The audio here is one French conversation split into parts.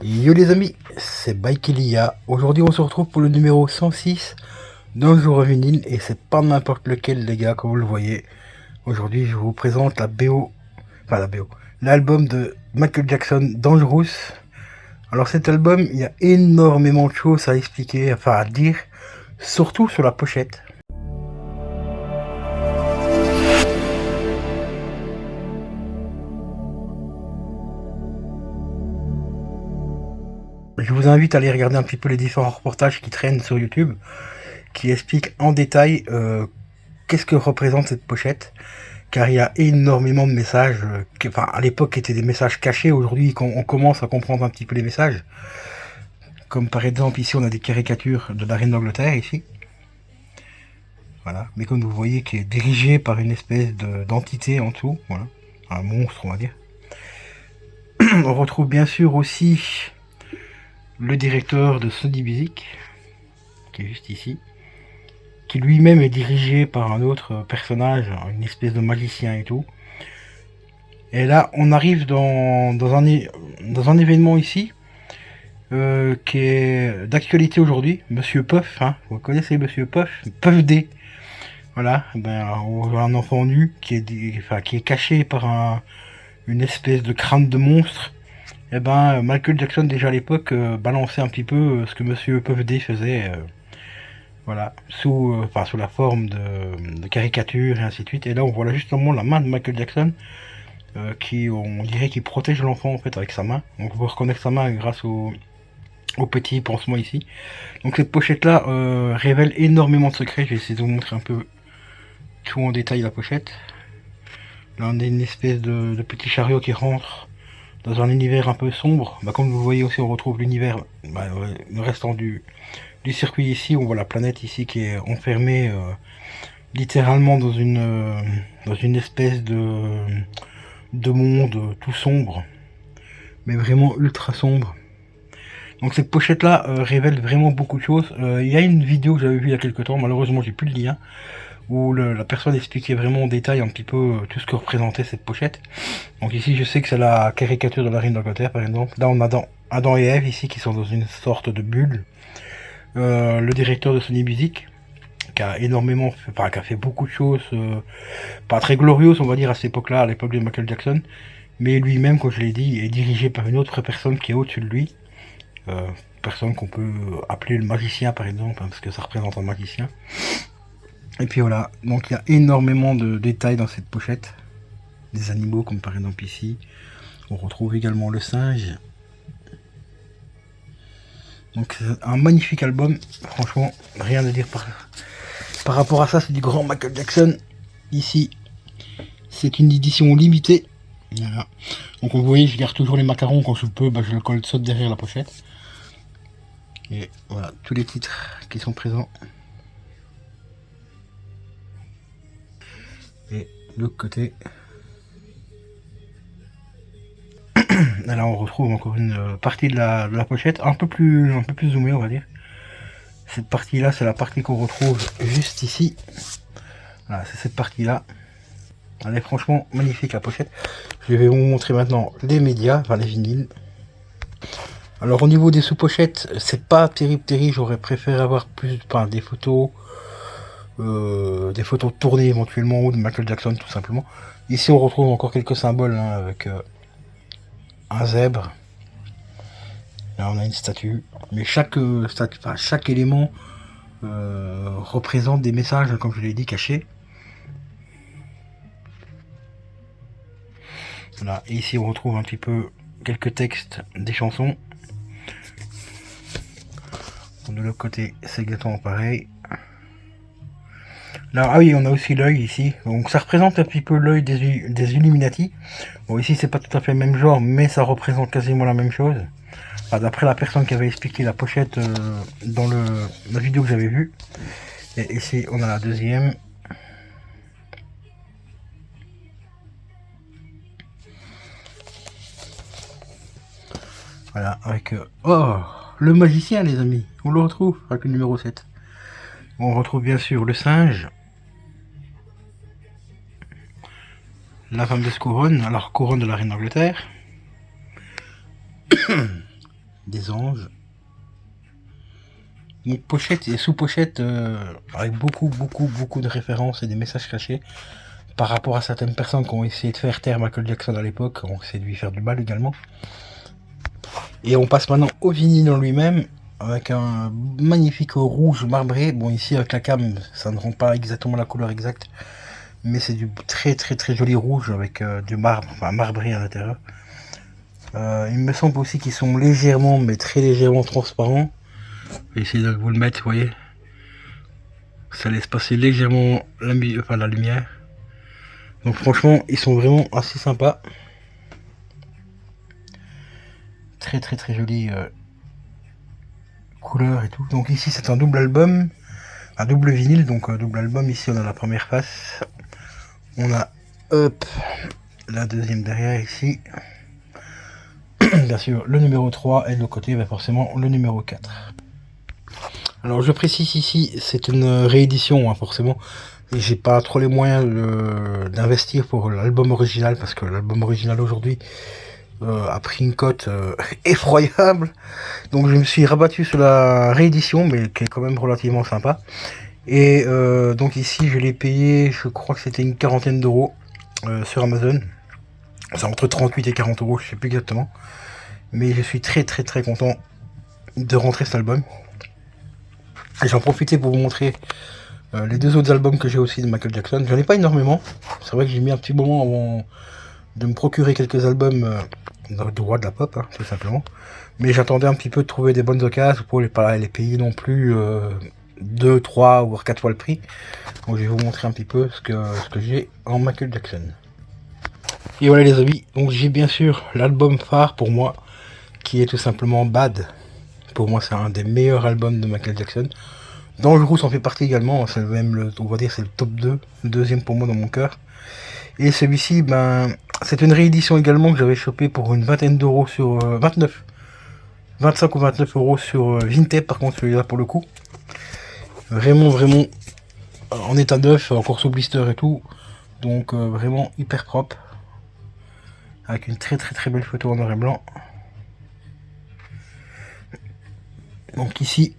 Yo les amis, c'est Bikelia. Aujourd'hui on se retrouve pour le numéro 106 d'un jour à vinyle et c'est pas n'importe lequel les gars comme vous le voyez. Aujourd'hui je vous présente la BO, enfin la BO, l'album de Michael Jackson, Dangerous. Alors cet album il y a énormément de choses à expliquer, enfin à dire, surtout sur la pochette. Je vous invite à aller regarder un petit peu les différents reportages qui traînent sur YouTube, qui expliquent en détail qu'est-ce que représente cette pochette, car il y a énormément de messages, enfin à l'époque étaient des messages cachés, aujourd'hui on commence à comprendre un petit peu les messages, comme par exemple ici on a des caricatures de la reine d'Angleterre ici, voilà, mais comme vous voyez qui est dirigé par une espèce d'entité en dessous, voilà, un monstre on va dire. On retrouve bien sûr aussi le directeur de Sony Music, qui est juste ici, qui lui-même est dirigé par un autre personnage, une espèce de magicien et tout. Et là, on arrive dans un événement ici, qui est d'actualité aujourd'hui. Monsieur Puff, hein, vous connaissez Monsieur Puff, Puff D. Voilà, ben, on voit un enfant nu qui est caché par une espèce de crâne de monstre. Et ben, Michael Jackson, déjà à l'époque, balançait un petit peu ce que Monsieur Puff D faisait. Voilà, sous la forme de caricatures et ainsi de suite. Et là, on voit là justement la main de Michael Jackson, qui, on dirait qu'il protège l'enfant en fait avec sa main. On peut reconnaître sa main grâce au petit pansement ici. Donc cette pochette là révèle énormément de secrets. Je vais essayer de vous montrer un peu tout en détail la pochette. Là on a une espèce de petit chariot qui rentre dans un univers un peu sombre. Bah, comme vous voyez aussi on retrouve l'univers, le restant du circuit ici. On voit la planète ici qui est enfermée littéralement dans une espèce de monde tout sombre, mais vraiment ultra sombre. Donc cette pochette là révèle vraiment beaucoup de choses. Il y a une vidéo que j'avais vue il y a quelques temps, malheureusement j'ai plus le lien, où la personne expliquait vraiment en détail un petit peu tout ce que représentait cette pochette. Donc ici je sais que c'est la caricature de la reine d'Angleterre par exemple. Là on a Adam et Ève ici qui sont dans une sorte de bulle. Le directeur de Sony Music qui a énormément fait, enfin, qui a fait beaucoup de choses pas très glorieuses on va dire à cette époque là, à l'époque de Michael Jackson, mais lui-même comme je l'ai dit est dirigé par une autre personne qui est au-dessus de lui. Personne qu'on peut appeler le magicien par exemple, hein, parce que ça représente un magicien. Et puis voilà, donc il y a énormément de détails dans cette pochette. Des animaux comme par exemple ici. On retrouve également le singe. Donc c'est un magnifique album, franchement, rien à dire par rapport à ça, c'est du grand Michael Jackson. Ici, c'est une édition limitée. Voilà. Donc vous voyez, je garde toujours les macarons quand je peux, je le colle saute derrière la pochette. Et voilà, tous les titres qui sont présents. Et de l'autre côté. Là on retrouve encore une partie de la pochette, un peu plus zoomée on va dire. Cette partie là, c'est la partie qu'on retrouve juste ici. Voilà, c'est cette partie là. Elle est franchement magnifique la pochette. Je vais vous montrer maintenant les médias, enfin les vinyles. Alors au niveau des sous-pochettes, c'est pas terrible, j'aurais préféré avoir plus, enfin, des photos tournées éventuellement, ou de Michael Jackson tout simplement. Ici on retrouve encore quelques symboles, hein, avec un zèbre. Là on a une statue, mais chaque élément représente des messages, comme je l'ai dit, cachés. Voilà, et ici on retrouve un petit peu quelques textes des chansons. De l'autre côté, c'est exactement pareil. Là, ah oui, on a aussi l'œil ici. Donc ça représente un petit peu l'œil des Illuminati. Bon, ici c'est pas tout à fait le même genre, mais ça représente quasiment la même chose. Enfin, d'après la personne qui avait expliqué la pochette dans la vidéo que j'avais vue. Et ici on a la deuxième. Voilà, avec oh, le magicien les amis, on le retrouve avec le numéro 7. On retrouve bien sûr le singe, la fameuse couronne, alors couronne de la reine d'Angleterre. des anges. Donc pochette et sous-pochette avec beaucoup de références et des messages cachés par rapport à certaines personnes qui ont essayé de faire taire Michael Jackson à l'époque, qui ont essayé de lui faire du mal également. Et on passe maintenant au vinyle en lui-même, avec un magnifique rouge marbré. Bon, ici avec la cam, ça ne rend pas exactement la couleur exacte, mais c'est du très joli rouge avec du marbre, enfin marbré à l'intérieur. Il me semble aussi qu'ils sont légèrement, mais très légèrement transparents. Je vais essayer de vous le mettre, vous voyez. Ça laisse passer légèrement la lumière. Donc franchement, ils sont vraiment assez sympas. Très jolie couleur et tout. Donc ici c'est un double album, un double vinyle, donc un double album. Ici on a la première face, on a la deuxième derrière ici. Bien sûr le numéro 3 et de l'autre côté forcément le numéro 4. Alors je précise ici, c'est une réédition forcément. J'ai pas trop les moyens d'investir pour l'album original, parce que l'album original aujourd'hui a pris une cote effroyable. Donc je me suis rabattu sur la réédition, mais qui est quand même relativement sympa. Et donc ici je l'ai payé, je crois que c'était une quarantaine d'euros sur Amazon. C'est entre 38 et 40 euros, je sais plus exactement. Mais je suis très content de rentrer cet album. Et j'en profitais pour vous montrer les deux autres albums que j'ai aussi de Michael Jackson. J'en ai pas énormément. C'est vrai que j'ai mis un petit moment avant de me procurer quelques albums du roi de la pop, tout simplement. Mais j'attendais un petit peu de trouver des bonnes occasions pour pas les payer non plus 2, 3 voire 4 fois le prix. Donc je vais vous montrer un petit peu ce que j'ai en Michael Jackson. Et voilà les amis, donc j'ai bien sûr l'album phare pour moi, qui est tout simplement Bad. Pour moi c'est un des meilleurs albums de Michael Jackson. Dangerous en fait partie également, c'est même on va dire c'est le top 2, le deuxième pour moi dans mon cœur. Et celui-ci, c'est une réédition également que j'avais chopé pour une vingtaine d'euros sur 25 ou 29 euros sur Vinted, par contre celui-là pour le coup. Vraiment en état neuf, encore sous blister et tout. Donc vraiment hyper propre. Avec une très belle photo en noir et blanc. Donc ici,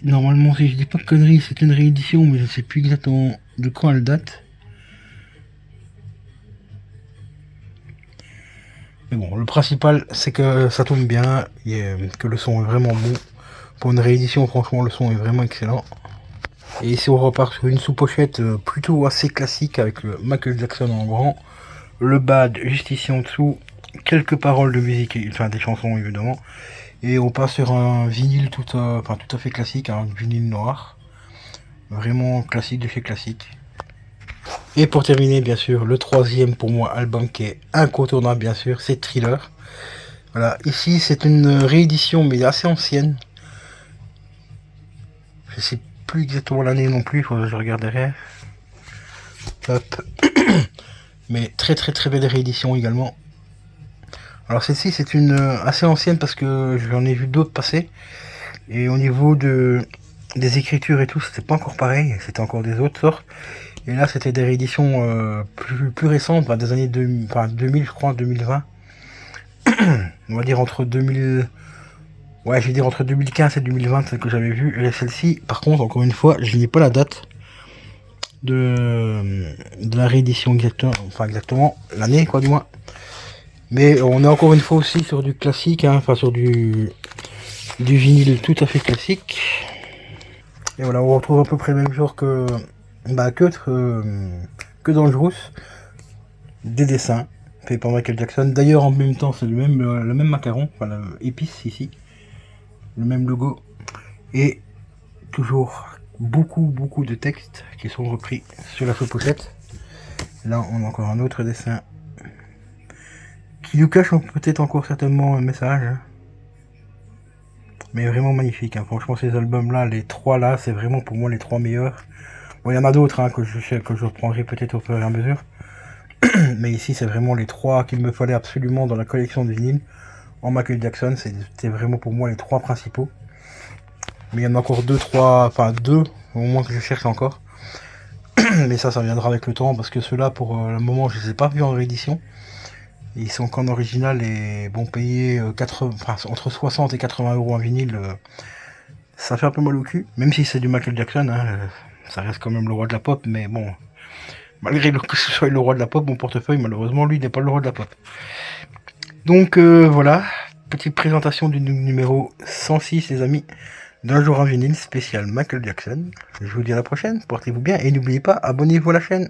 normalement si je dis pas de conneries, c'est une réédition, mais je ne sais plus exactement de quand elle date. Mais bon, le principal c'est que ça tourne bien, et que le son est vraiment bon. Pour une réédition, franchement le son est vraiment excellent. Et ici on repart sur une sous-pochette plutôt assez classique avec le Michael Jackson en grand. Le Bad juste ici en dessous, quelques paroles de musique, enfin des chansons évidemment. Et on passe sur un vinyle tout à fait classique, un vinyle noir. Vraiment classique de chez classique. Et pour terminer, bien sûr, le troisième pour moi album qui est incontournable, bien sûr, c'est Thriller. Voilà, ici c'est une réédition mais assez ancienne. Je sais plus exactement l'année non plus, il faut que je regarde derrière. Hop. Mais très belle réédition également. Alors celle-ci c'est une assez ancienne parce que j'en ai vu d'autres passer. Et au niveau des écritures et tout, c'était pas encore pareil, c'était encore des autres sortes. Et là c'était des rééditions plus récentes, des années 2000 je crois, 2020. On va dire entre 2000... Ouais, je vais dire entre 2015 et 2020, celle que j'avais vue. Et celle-ci, par contre, encore une fois, je n'ai pas la date de la réédition exactement l'année, quoi, du moins. Mais on est encore une fois aussi sur du classique, sur du vinyle tout à fait classique. Et voilà, on retrouve à peu près le même genre que Dangerous. Des dessins faits par Michael Jackson. D'ailleurs, en même temps, c'est le même macaron, épice ici. Le même logo. Et toujours beaucoup de textes qui sont repris sur la sous-pochette. Là, on a encore un autre dessin qui nous cache peut-être encore certainement un message. Mais vraiment magnifique. Franchement, ces albums-là, les trois là, c'est vraiment pour moi les trois meilleurs. Bon, il y en a d'autres que je reprendrai peut-être au fur et à mesure. Mais ici, c'est vraiment les trois qu'il me fallait absolument dans la collection de vinyle. En Michael Jackson, c'était vraiment pour moi les trois principaux. Mais il y en a encore deux au moins que je cherche encore. Mais ça viendra avec le temps, parce que ceux-là, pour le moment, je les ai pas vus en réédition. Ils sont qu'en original et bon, payer entre 60 et 80 euros en vinyle, ça fait un peu mal au cul. Même si c'est du Michael Jackson, hein, ça reste quand même le roi de la pop, mais bon, malgré que ce soit le roi de la pop, mon portefeuille, malheureusement, lui, n'est pas le roi de la pop. Donc voilà, petite présentation du numéro 106, les amis, d'un jour en vinyle spécial Michael Jackson. Je vous dis à la prochaine, portez-vous bien et n'oubliez pas, abonnez-vous à la chaîne.